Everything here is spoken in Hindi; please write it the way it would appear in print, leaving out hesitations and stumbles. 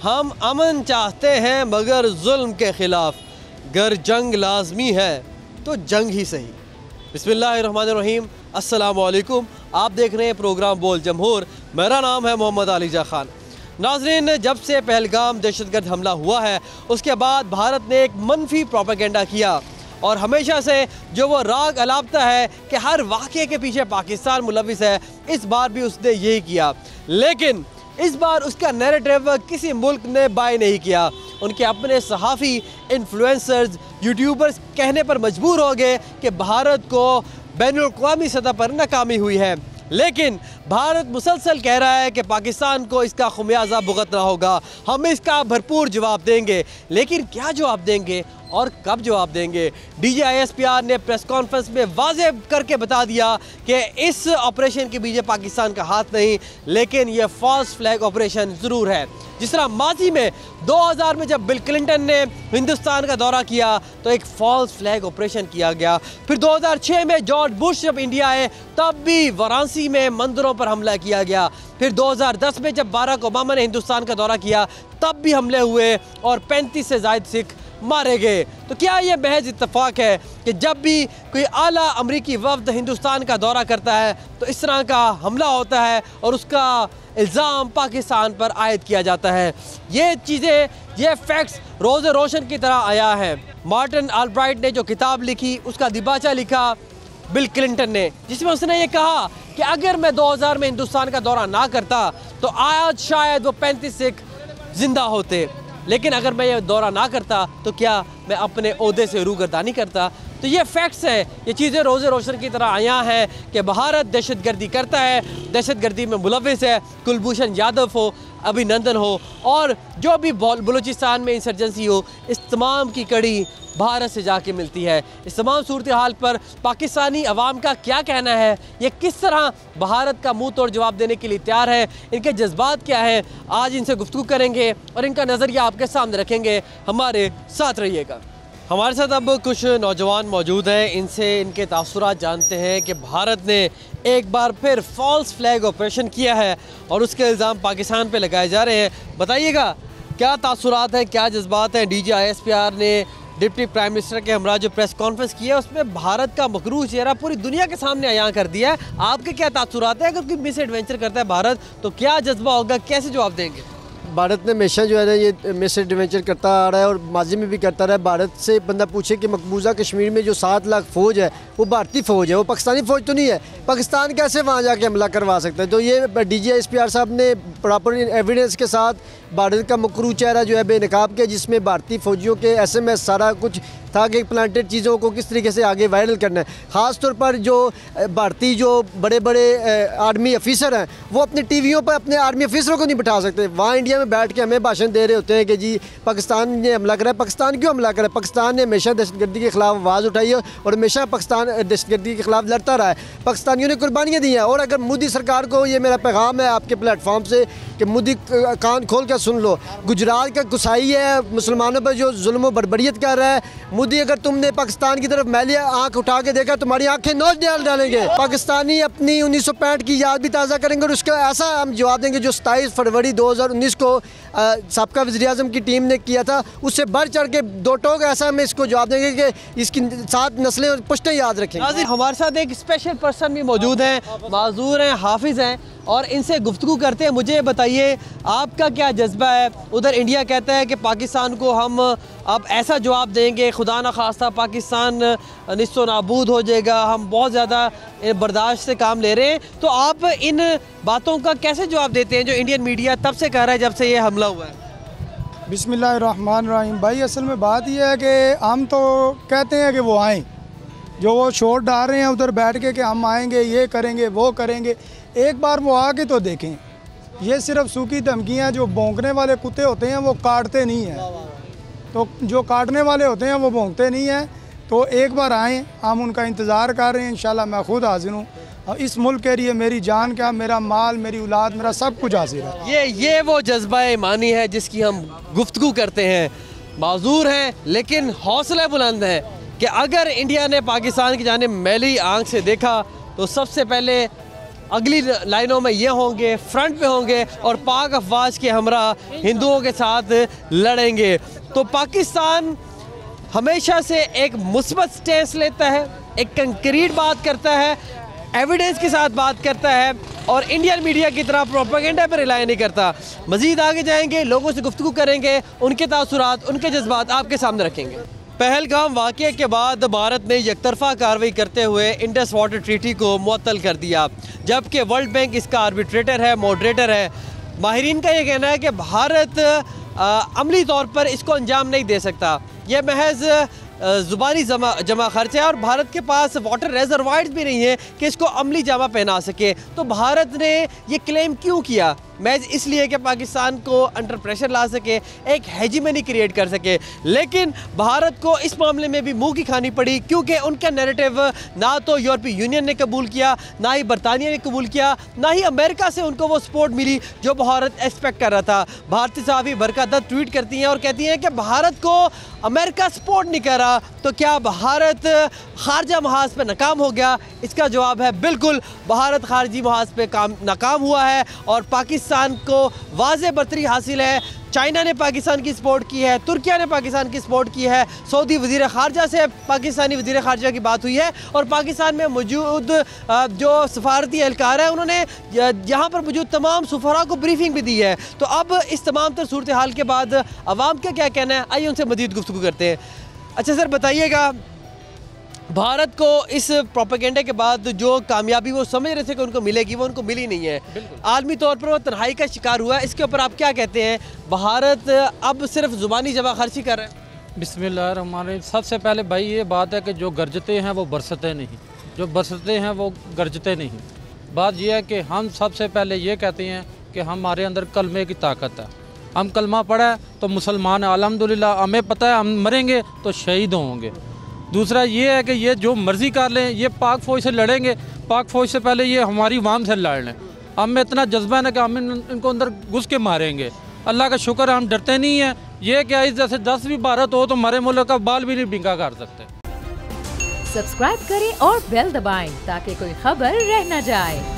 हम अमन चाहते हैं मगर जुल्म के ख़िलाफ़, गर जंग लाजमी है तो जंग ही सही। बिस्मिल्लाहिर्रहमानिर्रहीम, अस्सलामु अलैकुम। आप देख रहे हैं प्रोग्राम बोल जमहूर। मेरा नाम है मोहम्मद अलीजा खान। नाज़रीन, जब से पहलगाम दहशतगर्द हमला हुआ है उसके बाद भारत ने एक मनफी प्रोपेगेंडा किया और हमेशा से जो वो राग अलापता है कि हर वाक़े के पीछे पाकिस्तान मुलविस है, इस बार भी उसने यही किया। लेकिन इस बार उसका नैरेटिव किसी मुल्क ने बाय नहीं किया। उनके अपने सहाफ़ी, इन्फ्लुएंसर्स, यूट्यूबर्स कहने पर मजबूर हो गए कि भारत को बैनुल-अक़वामी सतह पर नाकामी हुई है। लेकिन भारत मुसलसल कह रहा है कि पाकिस्तान को इसका खुमियाजा भुगतना होगा, हम इसका भरपूर जवाब देंगे। लेकिन क्या जवाब देंगे और कब जवाब देंगे? DGISPR ने प्रेस कॉन्फ्रेंस में वाज़ेह करके बता दिया कि इस ऑपरेशन के पीछे पाकिस्तान का हाथ नहीं, लेकिन ये फॉल्स फ्लैग ऑपरेशन ज़रूर है। जिस तरह माजी में 2000 में जब बिल क्लिंटन ने हिंदुस्तान का दौरा किया तो एक फॉल्स फ्लैग ऑपरेशन किया गया। फिर 2006 में जॉर्ज बुश जब इंडिया आए तब भी वाराणसी में मंदिरों पर हमला किया गया। फिर 2010 में जब बाराक ओबामा ने हिंदुस्तान का दौरा किया तब भी हमले हुए और 35 से ज़ायद सिख मारे गए। तो क्या ये महज इत्तफाक है कि जब भी कोई आला अमरीकी वफ्द हिंदुस्तान का दौरा करता है तो इस तरह का हमला होता है और उसका इल्ज़ाम पाकिस्तान पर आयद किया जाता है? ये चीज़ें, ये फैक्ट्स रोज़ रोशन की तरह आया है। मार्टिन ऑलब्राइट ने जो किताब लिखी उसका दिबाचा लिखा बिल क्लिंटन ने, जिसमें उसने ये कहा कि अगर मैं 2000 में हिंदुस्तान का दौरा ना करता तो आज शायद वो 35 सिख जिंदा होते। लेकिन अगर मैं ये दौरा ना करता तो क्या मैं अपने ओहदे से रूगर्दानी करता? तो ये फैक्ट्स है, ये चीज़ें रोज़े रोशन की तरह आया हैं कि भारत दहशतगर्दी करता है, दहशतगर्दी में मुलविस है। कुलभूषण यादव हो, अभिनंदन हो और जो भी बलूचिस्तान में इंसर्जेंसी हो, इस तमाम की कड़ी भारत से जाके मिलती है। इस तमाम सूरत हाल पर पाकिस्तानी अवाम का क्या कहना है, ये किस तरह भारत का मुंह तोड़ जवाब देने के लिए तैयार है, इनके जज्बात क्या हैं, आज इनसे गुफ्तगू करेंगे और इनका नज़रिया आपके सामने रखेंगे। हमारे साथ रहिएगा। हमारे साथ अब कुछ नौजवान मौजूद हैं, इनसे इनके तासुरात जानते हैं कि भारत ने एक बार फिर फॉल्स फ्लैग ऑपरेशन किया है और उसके इल्ज़ाम पाकिस्तान पे लगाए जा रहे हैं। बताइएगा क्या तासुरात हैं, क्या जज्बात हैं? DGISPR ने डिप्टी प्राइम मिनिस्टर के हमरा जो प्रेस कॉन्फ्रेंस की है उसमें भारत का मकरूह चेहरा पूरी दुनिया के सामने अयां कर दिया है। आपके क्या तासुरात हैं? अगर कोई मिस एडवेंचर करता है भारत तो क्या जज्बा होगा, कैसे जवाब देंगे? भारत ने हमेशा जो है ना ये मिस एडवेंचर करता आ रहा है और माजी में भी करता रहा है। भारत से बंदा पूछे कि मकबूजा कश्मीर में जो 7 लाख फ़ौज है वो भारतीय फ़ौज है, वो पाकिस्तानी फ़ौज तो नहीं है। पाकिस्तान कैसे वहाँ जाके हमला करवा सकता है? तो ये DGISPR साहब ने प्रॉपर एविडेंस के साथ भारत का मकरूह चेहरा जो है बेनकाब किया, जिसमें भारतीय फ़ौजियों के SMS सारा कुछ था कि प्लांटेड चीज़ों को किस तरीके से आगे वायरल करना है। ख़ास तौर पर जो भारतीय जो बड़े बड़े आर्मी ऑफिसर हैं वो अपने टीवियों पर अपने आर्मी ऑफिसरों को नहीं बिठा सकते। वहाँ इंडिया में बैठ के हमें भाषण दे रहे होते हैं कि जी पाकिस्तान ने हमला करा है। पाकिस्तान क्यों हमला करा है? पाकिस्तान ने हमेशा दहशतगर्दी के ख़िलाफ़ आवाज़ उठाई है और हमेशा पाकिस्तान दहशतगर्दी के ख़िलाफ़ लड़ता रहा है। पाकिस्तानियों ने कुर्बानियाँ दी हैं। और अगर मोदी सरकार को ये मेरा पैगाम है आपके प्लेटफॉर्म से कि मोदी कान खोल कर सुन लो, गुजरात का गुसाई है मुसलमानों पर जो जुल्म बर्बरियत कर रहा है मोदी, अगर तुमने पाकिस्तान की तरफ मैली आंख उठा के देखा तुम्हारी आंखें नोच डालेंगे। पाकिस्तानी अपनी 1965 की याद भी ताज़ा करेंगे और उसका ऐसा हम जवाब देंगे जो 27 फरवरी 2019 को साबका वज़ीर-ए-आज़म की टीम ने किया था, उससे बढ़ चढ़ के 2 टोक ऐसा हम इसको जवाब देंगे कि इसकी 7 नस्लें और पुश्तें याद रखेंगे। हमारे साथ एक स्पेशल पर्सन भी मौजूद हैं, माजूर हैं, हाफिज़ हैं और इनसे गुफ्तगू करते हैं। मुझे बताइए आपका क्या जज्बा है? उधर इंडिया कहता है कि पाकिस्तान को हम अब ऐसा जवाब देंगे, खुदा न खास्ता पाकिस्तान निस्तो नाबूद हो जाएगा, हम बहुत ज़्यादा बर्दाश्त से काम ले रहे हैं। तो आप इन बातों का कैसे जवाब देते हैं जो इंडियन मीडिया तब से कह रहा है जब से ये हमला हुआ है? बिस्मिल्लाहिर्रहमानिर्रहीम। भाई असल में बात यह है कि हम तो कहते हैं कि वो आएँ, जो वो शोर डाल रहे हैं उधर बैठ के कि हम आएंगे, ये करेंगे, वो करेंगे, एक बार वो आके तो देखें। ये सिर्फ सूखी धमकियाँ, जो भौंकने वाले कुत्ते होते हैं वो काटते नहीं हैं, तो जो काटने वाले होते हैं वो भौंकते नहीं हैं। तो एक बार आएँ, हम उनका इंतज़ार कर रहे हैं। इंशाल्लाह मैं खुद हाजिर हूँ और इस मुल्क के लिए मेरी जान क्या, मेरा माल, मेरी औलाद, मेरा सब कुछ हाजिर है। ये वो जज्बा ईमानी है जिसकी हम गुफ्तगू करते हैं। माजूर हैं लेकिन हौसले बुलंद हैं कि अगर इंडिया ने पाकिस्तान की जानिब मैली आंख से देखा तो सबसे पहले अगली लाइनों में ये होंगे, फ्रंट पे होंगे और पाक अफवाज के हमरा हिंदुओं के साथ लड़ेंगे। तो पाकिस्तान हमेशा से एक मुस्बत स्टेंस लेता है, एक कंक्रीट बात करता है, एविडेंस के साथ बात करता है और इंडियन मीडिया की तरह प्रोपेगेंडा पर रिलाई नहीं करता। मज़ीद आगे जाएंगे, लोगों से गुफ्तगू करेंगे, उनके तासुरात, उनके जज्बात आपके सामने रखेंगे। पहलगाम वाक़े के बाद भारत ने एकतरफ़ा कार्रवाई करते हुए इंडस वाटर ट्रीटी को मुअत्तल कर दिया, जबकि वर्ल्ड बैंक इसका आर्बिट्रेटर है, मॉडरेटर है। माहिरीन का ये कहना है कि भारत अमली तौर पर इसको अंजाम नहीं दे सकता, यह महज ज़ुबानी जमा खर्च है और भारत के पास वाटर रेजरवायर्स भी नहीं है कि इसको अमली जामा पहना सके। तो भारत ने ये क्लेम क्यों किया? मैच इसलिए कि पाकिस्तान को अंडर प्रेशर ला सके, एक हेजिमनी क्रिएट कर सके। लेकिन भारत को इस मामले में भी मुंह की खानी पड़ी, क्योंकि उनका नैरेटिव ना तो यूरोपीय यूनियन ने कबूल किया, ना ही बरतानिया ने कबूल किया, ना ही अमेरिका से उनको वो सपोर्ट मिली जो भारत एक्सपेक्ट कर रहा था। भारतीय सहाफ़ी बरका दत्त ट्वीट करती हैं और कहती हैं कि भारत को अमेरिका सपोर्ट नहीं कर रहा, तो क्या भारत खारजा महाज पर नाकाम हो गया? इसका जवाब है बिल्कुल, भारत खारजी महाज पर नाकाम हुआ है और पाकिस्तान को वाज़ेह बर्तरी हासिल है। चाइना ने पाकिस्तान की सपोर्ट की है, तुर्किया ने पाकिस्तान की सपोर्ट की है, सऊदी वज़ीर ख़ारजा से पाकिस्तानी वज़ीर ख़ारजा की बात हुई है और पाकिस्तान में मौजूद जो सफारती एहलकार है उन्होंने यहाँ पर मौजूद तमाम सफरा को ब्रीफिंग भी दी है। तो अब इस तमाम तर सूरत हाल के बाद अवाम का क्या कहना है, आइए उनसे मज़ीद गुफ्तगू करते हैं। अच्छा सर, बताइएगा, भारत को इस प्रोपेगेंडा के बाद जो कामयाबी वो समझ रहे थे कि उनको मिलेगी, वो उनको मिली नहीं है, आलमी तौर पर वो तन्हाई का शिकार हुआ है। इसके ऊपर आप क्या कहते हैं? भारत अब सिर्फ ज़ुबानी जमा खर्ची कर रहे हैं। बिस्मिल्लाहिर्रहमानिर्रहीम। सबसे पहले भाई ये बात है कि जो गरजते हैं वो बरसते नहीं, जो बरसते हैं वो गरजते नहीं। बात यह है कि हम सबसे पहले ये कहते हैं कि हमारे अंदर कलमे की ताकत है, हम कलमा पढ़ा है तो मुसलमान है अल्हम्दुलिल्लाह। हमें पता है हम मरेंगे तो शहीद होंगे। दूसरा ये है कि ये जो मर्ज़ी कर लें, ये पाक फ़ौज से लड़ेंगे, पाक फ़ौज से पहले ये हमारी वाम से लड़ लें। हमें इतना जज्बा है कि हम इनको अंदर घुस के मारेंगे। अल्लाह का शुक्र है हम डरते नहीं हैं। ये क्या इस जैसे 10 भी भारत हो तो हमारे मुल्क का बाल भी नहीं बिंगा कर सकते। सब्सक्राइब करें और बेल दबाएं ताकि कोई खबर रह न जाए।